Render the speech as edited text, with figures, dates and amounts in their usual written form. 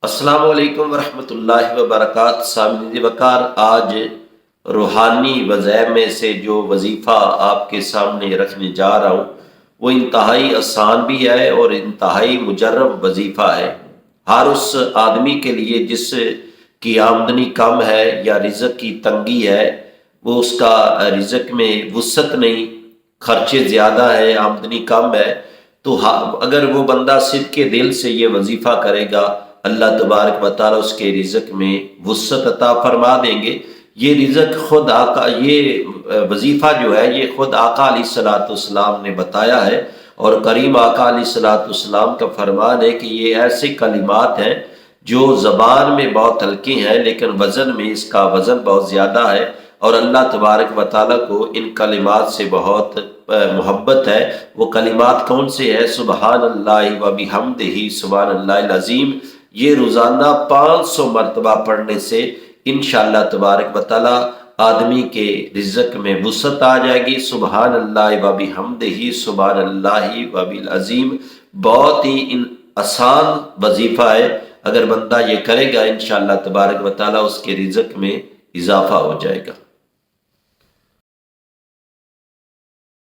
السلام علیکم ورحمۃ اللہ وبرکاتہ۔ سامعین وقار، آج روحانی وظائف میں سے جو وظیفہ آپ کے سامنے رکھنے جا رہا ہوں وہ انتہائی آسان بھی ہے اور انتہائی مجرب وظیفہ ہے۔ ہر اس آدمی کے لیے جس کی آمدنی کم ہے یا رزق کی تنگی ہے، وہ اس کا رزق میں وسعت نہیں، خرچے زیادہ ہے، آمدنی کم ہے، تو اگر وہ بندہ صدق کے دل سے یہ وظیفہ کرے گا، اللہ تبارک و تعالیٰ اس کے رزق میں وسعت عطا فرما دیں گے۔ یہ رزق خود آقا، یہ وظیفہ جو ہے یہ خود آقا علیہ الصلوۃ والسلام نے بتایا ہے، اور کریم آقا علیہ الصلوۃ والسلام کا فرمان ہے کہ یہ ایسے کلمات ہیں جو زبان میں بہت ہلکے ہیں لیکن وزن میں اس کا وزن بہت زیادہ ہے، اور اللہ تبارک و تعالیٰ کو ان کلمات سے بہت محبت ہے۔ وہ کلمات کون سے ہیں؟ سبحان اللہ و بحمدہ سبحان اللہ العظیم۔ یہ روزانہ 500 مرتبہ پڑھنے سے انشاءاللہ تبارک و تعالیٰ آدمی کے رزق میں وسعت آ جائے گی۔ سبحان اللہ و بحمدہ سبحان اللہ و بالعظیم بہت ہی آسان وظیفہ ہے۔ اگر بندہ یہ کرے گا انشاءاللہ تبارک و تعالیٰ اس کے رزق میں اضافہ ہو جائے گا۔